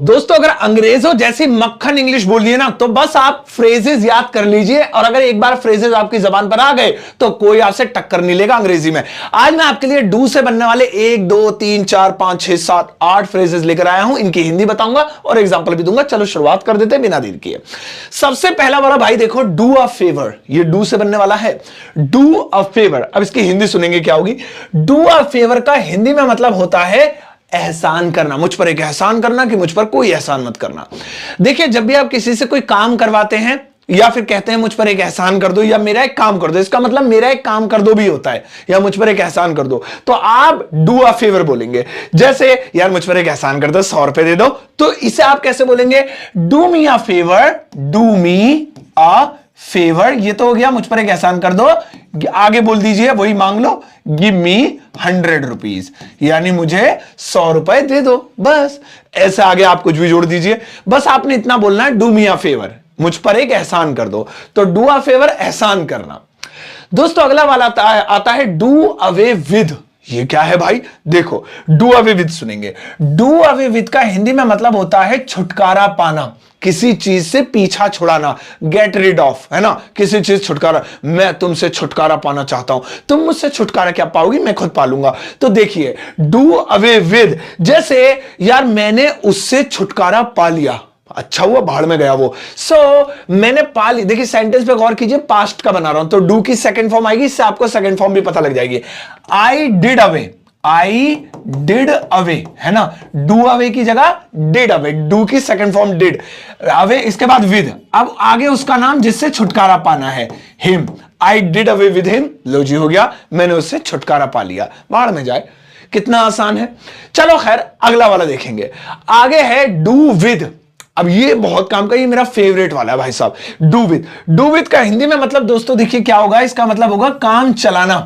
दोस्तों अगर अंग्रेजों जैसी मक्खन इंग्लिश बोल दिए ना तो बस आप फ्रेजेस याद कर लीजिए, और अगर एक बार फ्रेजेस आपकी जबान पर आ गए तो कोई आपसे टक्कर नहीं लेगा अंग्रेजी में। आज मैं आपके लिए डू से बनने वाले 1 2 3 4 5 6 7 8 फ्रेजेस लेकर आया हूं। इनकी हिंदी बताऊंगा और एग्जांपल भी दूंगा। चलो शुरुआत कर देते हैं बिना देर किए। सबसे पहला वाला भाई देखो, डू अ फेवर, ये डू से बनने वाला है। डू अ फेवर, अब इसकी हिंदी सुनेंगे क्या होगी। डू अ फेवर का हिंदी में मतलब होता है एहसान करना, मुझ पर एक एहसान करना कि मुझ पर कोई एहसान मत करना। देखिए जब भी आप किसी से कोई काम करवाते हैं या फिर कहते हैं मुझ पर एक एहसान कर दो या मेरा एक काम कर दो, इसका मतलब मेरा एक काम कर दो भी होता है, या मुझ पर एक एहसान कर दो, तो आप डू अ फेवर बोलेंगे। जैसे यार मुझ पर एक एहसान कर दो, 100 रुपए दे दो, तो इसे आप कैसे बोलेंगे, do me a favour, do me a favour. ये तो हो गया मुझ पर एक एहसान कर दो। आगे बोल दीजिए, वही मांग लो, गिव मी 100 रुपीज, यानी मुझे 100 रुपए दे दो। बस ऐसे आगे आप कुछ भी जोड़ दीजिए, बस आपने इतना बोलना है, डू मी अ फेवर, मुझ पर एक एहसान कर दो। तो डू अ फेवर एहसान करना। दोस्तों अगला वाला आता है डू अवे विद। ये क्या है भाई, देखो डू अवे विद सुनेंगे। डू अवे विद का हिंदी में मतलब होता है छुटकारा पाना, किसी चीज से पीछा छुड़ाना, गेट रिड ऑफ, है ना, किसी चीज छुटकारा। मैं तुमसे छुटकारा पाना चाहता हूं, तुम मुझसे छुटकारा क्या पाओगी, मैं खुद पालूंगा। तो देखिए डू अवे विद, जैसे यार मैंने उससे छुटकारा पा लिया, अच्छा हुआ भाड़ में गया वो। मैंने पा ली। देखिए सेंटेंस पे गौर कीजिए, पास्ट का बना रहा हूं तो डू की सेकंड फॉर्म आएगी, इससे आपको सेकंड फॉर्म भी पता लग जाएगी। आई did away, I did away, है ना, डू अवे की जगह डिड अवे, डू की सेकंड फॉर्म डिड अवे, इसके बाद विद, अब आगे उसका नाम जिससे छुटकारा पाना है, him. I did away with him, लो जी हो गया, मैंने उससे छुटकारा पा लिया, बाढ़ में जाए। कितना आसान है। चलो खैर अगला वाला देखेंगे। आगे है डू विद। अब ये बहुत काम का, ये मेरा फेवरेट वाला है भाई साहब, डू विद। डू विद का हिंदी में मतलब दोस्तों देखिए क्या होगा, इसका मतलब होगा काम चलाना,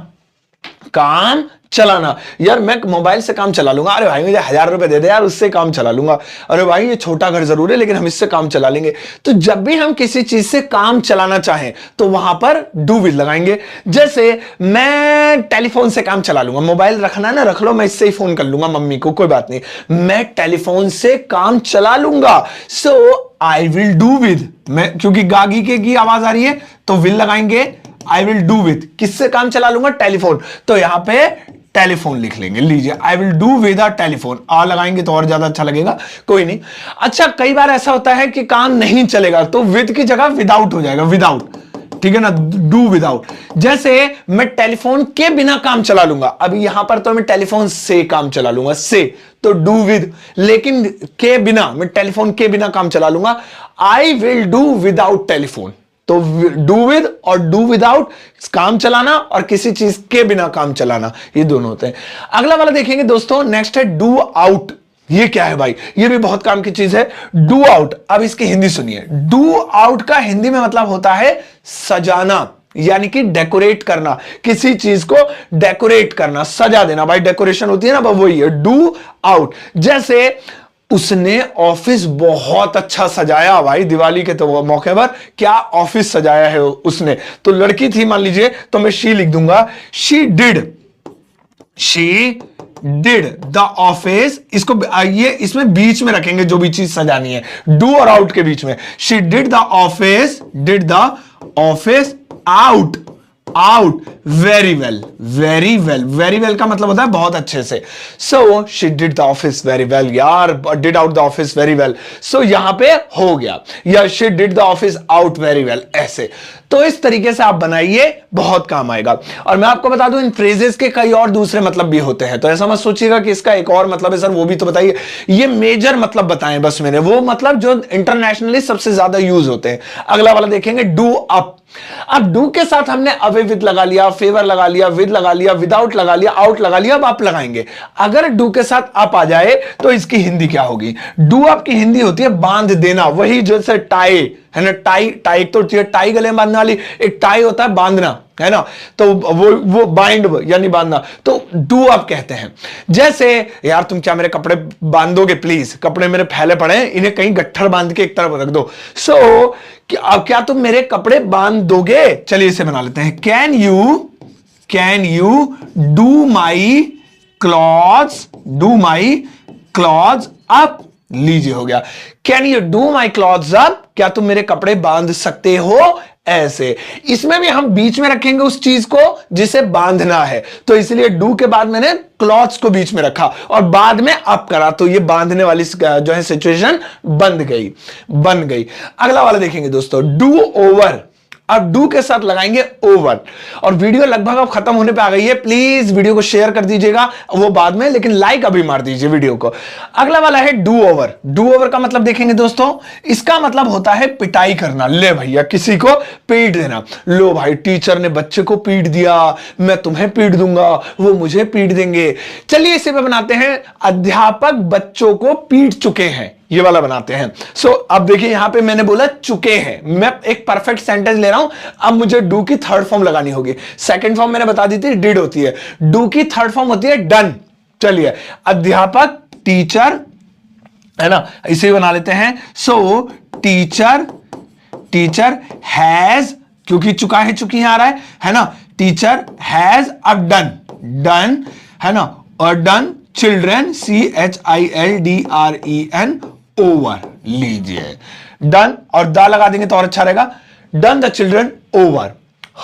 काम चलाना। यार मैं मोबाइल से काम चला लूंगा, अरे भाई मुझे 1000 रुपए दे दे यार, उससे काम चला लूंगा। अरे भाई ये छोटा घर जरूर है लेकिन हम इससे काम चला लेंगे। तो जब भी हम किसी चीज से काम चलाना चाहें तो वहां पर डू विद लगाएंगे। जैसे मैं टेलीफोन से काम चला लूंगा, मोबाइल रखना ना रख लो, मैं इससे ही फोन कर लूंगा मम्मी को, कोई बात नहीं, मैं टेलीफोन से काम चला लूंगा। सो आई विल डू विद, मैं क्योंकि गागी के की आवाज आ रही है तो विल लगाएंगे। आई विल डू विद, किससे काम चला लूंगा, टेलीफोन, तो यहां पे टेलीफोन लिख लेंगे। लीजिए I will do with a telephone, आ लगाएंगे तो और ज्यादा अच्छा लगेगा, कोई नहीं। अच्छा कई बार ऐसा होता है कि काम नहीं चलेगा तो विद की जगह विदाउट हो जाएगा, विदाउट, ठीक है ना, डू विदाउट। जैसे मैं टेलीफोन के बिना काम चला लूंगा, अभी यहां पर तो मैं टेलीफोन से काम चला लूंगा, से, तो डू विद, लेकिन के बिना, मैं टेलीफोन के बिना काम चला लूंगा। आई विल डू विदाउट टेलीफोन, तो डू विद और डू विदाउट, काम चलाना और किसी चीज के बिना काम चलाना, ये दोनों होते हैं। अगला वाला देखेंगे दोस्तों, नेक्स्ट है डू आउट। ये क्या है भाई, ये भी बहुत काम की चीज है, डू आउट। अब इसकी हिंदी सुनिए। डू आउट का हिंदी में मतलब होता है सजाना, यानी कि डेकोरेट करना, किसी चीज को डेकोरेट करना, सजा देना। भाई डेकोरेशन होती है ना, वही है डू आउट। जैसे उसने ऑफिस बहुत अच्छा सजाया, भाई दिवाली के तो मौके पर क्या ऑफिस सजाया है उसने। तो लड़की थी मान लीजिए, तो मैं शी लिख दूंगा, शी डिड द ऑफिस। इसको ये इसमें बीच में रखेंगे जो भी चीज सजानी है, डू और आउट के बीच में। She did the office out, out very well, very well, very well का मतलब होता है बहुत अच्छे से। So she did the office very well, यार did out the office very well, so यहां पे हो गया, या she did the office out very well, ऐसे। तो इस तरीके से आप बनाइए, बहुत काम आएगा। और मैं आपको बता दूं इन फ्रेजेस के कई और दूसरे मतलब भी होते हैं, तो ऐसा मत सोचिएगा कि इसका एक और मतलब है सर, वो भी तो बताइए। ये मेजर मतलब बताएं बस मैंने, वो मतलब जो इंटरनेशनली सबसे ज्यादा यूज होते हैं। अगला वाला देखेंगे डू अप। अब डू के साथ हमने अवे विद लगा लिया, फेवर लगा लिया, विद लगा लिया, विदाउट लगा लिया, आउट लगा लिया, अब आप लगाएंगे। अगर डू के साथ अप आ जाए तो इसकी हिंदी क्या होगी, डू अप की हिंदी होती है बांध देना, वही जैसे टाई है ना, टाई, टाई तो टाई गले में बांधने वाली, एक टाई होता है बांधना, है ना, तो वो बाइंड यानी बांधना, तो डू अप कहते हैं। जैसे यार तुम क्या मेरे कपड़े बांधोगे प्लीज, कपड़े मेरे फैले पड़े हैं, इन्हें कहीं गट्ठर बांध के एक तरफ रख दो। सो क्या तुम मेरे कपड़े बांध दोगे। चलिए इसे बना लेते हैं, can you do my clothes up लीजिए हो गया। Can you do my clothes up, क्या तुम मेरे कपड़े बांध सकते हो, ऐसे। इसमें भी हम बीच में रखेंगे उस चीज को जिसे बांधना है, तो इसलिए डू के बाद मैंने क्लॉथ्स को बीच में रखा और बाद में अप करा, तो ये बांधने वाली जो है सिचुएशन बन गई। अगला वाला देखेंगे दोस्तों, डू ओवर। अब डू के साथ लगाएंगे ओवर, और वीडियो लगभग अब खत्म होने पे आ गई है, प्लीज वीडियो को शेयर कर दीजिएगा, वो बाद में, लेकिन लाइक अभी मार दीजिए वीडियो को। अगला वाला है डू ओवर। डू ओवर का मतलब देखेंगे दोस्तों, इसका मतलब होता है पिटाई करना। ले भैया किसी को पीट देना, लो भाई टीचर ने बच्चे को पीट दिया, मैं तुम्हें पीट दूंगा, वो मुझे पीट देंगे। चलिए इसे पे बनाते हैं, अध्यापक बच्चों को पीट चुके हैं, ये वाला बनाते हैं। सो अब देखिए यहां पे मैंने बोला चुके हैं, मैं एक परफेक्ट सेंटेंस ले रहा हूं, अब मुझे डू की थर्ड फॉर्म लगानी होगी। सेकंड फॉर्म मैंने बता दी थी डिड होती है, डू की थर्ड फॉर्म होती है डन। चलिए अध्यापक टीचर है ना, इसे बना लेते हैं। सो टीचर हैज, क्योंकि चुका है चुकी आ रहा है ना, टीचर हैज अब डन है ना, और डन चिल्ड्रन CHILDREN ओवर, लीजिए डन, और दा लगा देंगे तो और अच्छा रहेगा, डन द चिल्ड्रन ओवर,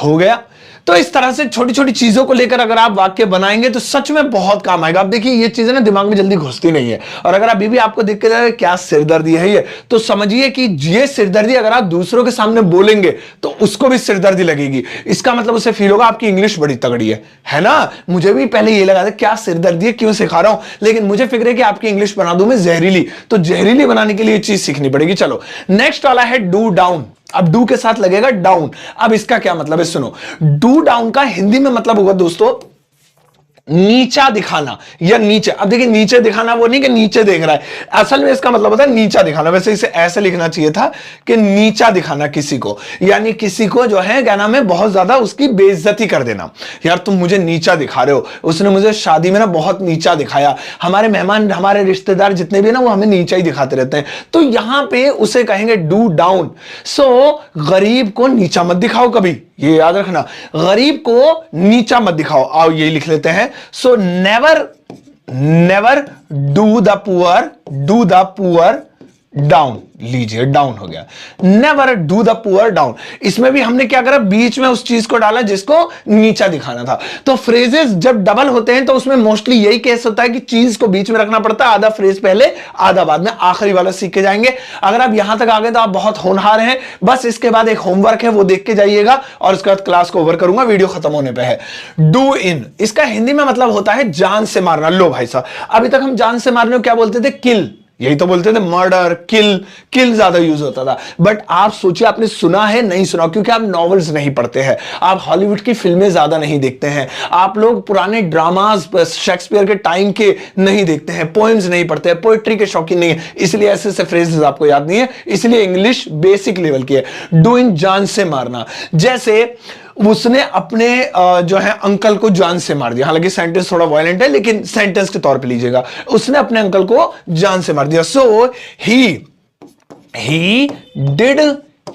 हो गया। तो इस तरह से छोटी छोटी चीजों को लेकर अगर आप वाक्य बनाएंगे तो सच में बहुत काम आएगा। आप देखिए ये चीजें ना दिमाग में जल्दी घुसती नहीं है, और अगर अभी भी आपको दिख के जा रहा है क्या सिरदर्दी है ये, तो समझिए कि ये सिरदर्दी अगर आप दूसरों के सामने बोलेंगे तो उसको भी सिरदर्दी लगेगी। इसका मतलब उसे फील होगा आपकी इंग्लिश बड़ी तगड़ी है ना। मुझे भी पहले ये लगा था क्या सिरदर्दी है, क्यों सिखा रहा हूं, लेकिन मुझे फिक्र है कि आपकी इंग्लिश बना दूं मैं जहरीली, तो जहरीली बनाने के लिए चीज सीखनी पड़ेगी। चलो नेक्स्ट वाला है डू डाउन। अब डू के साथ लगेगा डाउन। अब इसका क्या मतलब है सुनो, डू डाउन का हिंदी में मतलब होगा दोस्तों नीचा दिखाना या नीचे। अब देखिए नीचे दिखाना वो नहीं कि नीचे देख रहा है, असल में इसका मतलब होता है नीचा दिखाना। वैसे इसे ऐसे लिखना चाहिए था कि नीचा दिखाना किसी को, यानी किसी को जो है क्या नाम है बहुत ज्यादा उसकी बेइज्जती कर देना। यार तुम मुझे नीचा दिखा रहे हो, उसने मुझे शादी में ना बहुत नीचा दिखाया, हमारे मेहमान हमारे रिश्तेदार जितने भी ना वो हमें नीचा ही दिखाते रहते हैं, तो यहां पे उसे कहेंगे डू डाउन। सो गरीब को नीचा मत दिखाओ कभी, ये याद रखना, गरीब को नीचा मत दिखाओ। आओ ये लिख लेते हैं। So never do the poor down, लीजिए डाउन हो गया। Never do the poor down, इसमें भी हमने क्या करा, बीच में उस चीज को डाला जिसको नीचा दिखाना था। तो फ्रेजेस जब डबल होते हैं तो उसमें मोस्टली यही केस होता है कि चीज को बीच में रखना पड़ता है, आधा फ्रेज पहले आधा बाद में, आखिरी वाला सीख के जाएंगे। अगर आप यहां तक आ गए तो आप बहुत होनहार हैं। बस इसके बाद एक होमवर्क है वो देख के जाइएगा, और उसके बाद क्लास को ओवर करूंगा, वीडियो खत्म होने पे है। डू इन, इसका हिंदी में मतलब होता है जान से मारना। लो भाई साहब, अभी तक हम जान से मारने को क्या बोलते थे, किल, यही तो बोलते थे, मर्डर किल ज्यादा यूज होता था। बट आप सोचिए आपने सुना है नहीं सुना, क्योंकि आप नॉवेल्स नहीं पढ़ते हैं, आप हॉलीवुड की फिल्में ज्यादा नहीं देखते हैं, आप लोग पुराने ड्रामास शेक्सपियर के टाइम के नहीं देखते हैं, पोएम्स नहीं पढ़ते हैं, पोएट्री के शौकीन नहीं है, इसलिए ऐसे ऐसे फ्रेजेस आपको याद नहीं है, इसलिए इंग्लिश बेसिक लेवल की है। डू इन जान से मारना, जैसे उसने अपने जो है अंकल को जान से मार दिया। हालांकि सेंटेंस थोड़ा वायलेंट है लेकिन सेंटेंस के तौर पे लीजिएगा, उसने अपने अंकल को जान से मार दिया। So he did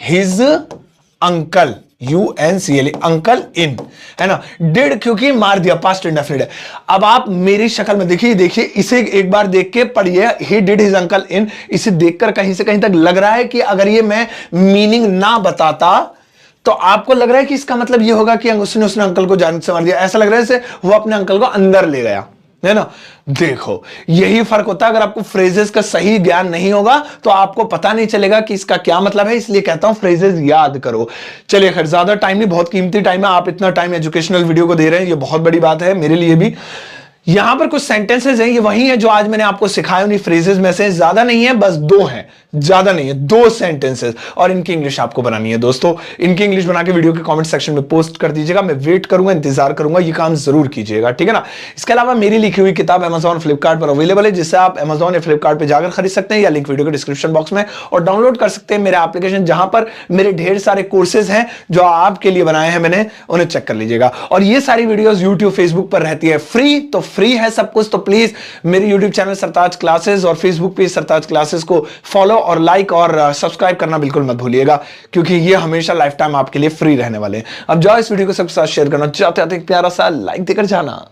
his uncle, UNCLE, uncle in, है ना। डिड क्योंकि मार दिया, पास्ट इंडेफिनिट है। अब आप मेरी शक्ल में देखिए इसे एक बार देख के पढ़िए, ही डिड हिज अंकल इन, इसे देखकर कहीं से कहीं तक लग रहा है कि अगर ये मैं मीनिंग ना बताता तो आपको लग रहा है कि इसका मतलब ये होगा कि उसने अंकल को जान से मार दिया, ऐसा लग रहा है जैसे वो अपने अंकल को अंदर ले गया, है ना। देखो यही फर्क होता है, अगर आपको फ्रेजेस का सही ज्ञान नहीं होगा तो आपको पता नहीं चलेगा कि इसका क्या मतलब है, इसलिए कहता हूं फ्रेजेस याद करो। चलिए खैर ज्यादा टाइम नहीं, बहुत कीमती टाइम है, आप इतना टाइम एजुकेशनल वीडियो को दे रहे हैं, ये बहुत बड़ी बात है मेरे लिए भी। यहां पर कुछ सेंटेंसेस हैं, ये वही है जो आज मैंने आपको सिखाया उन्हीं फ्रेजेस में से, ज्यादा नहीं है, बस 2 हैं, ज्यादा नहीं है, 2 सेंटेंसेस, और इनकी इंग्लिश आपको बनानी है दोस्तों। इनकी इंग्लिश बना के वीडियो के कमेंट सेक्शन में पोस्ट कर दीजिएगा, मैं वेट करूंगा, इंतजार करूंगा, ये काम जरूर कीजिएगा, ठीक है ना। इसके अलावा मेरी लिखी हुई किताब Amazon फ्लिपकार्ट पर अवेलेबल है, जिससे आप Amazon या फ्लिपकार्ट पर जाकर खरीद सकते हैं, या लिंक वीडियो के डिस्क्रिप्शन बॉक्स में, और डाउनलोड कर सकते हैं मेरे एप्लीकेशन, जहां पर मेरे ढेर सारे कोर्सेज हैं जो आपके लिए बनाए हैं मैंने, उन्हें चेक कर लीजिएगा। और ये सारी वीडियोस यूट्यूब फेसबुक पर रहती है फ्री, तो फ्री है सब कुछ, तो प्लीज मेरे यूट्यूब चैनल सरताज क्लासेस और फेसबुक पेज सरताज क्लासेस को फॉलो और लाइक और सब्सक्राइब करना बिल्कुल मत भूलिएगा, क्योंकि ये हमेशा लाइफ टाइम आपके लिए फ्री रहने वाले हैं। अब जाओ इस वीडियो को सबके साथ शेयर करना, चाहते हैं एक प्यारा सा लाइक देकर जाना।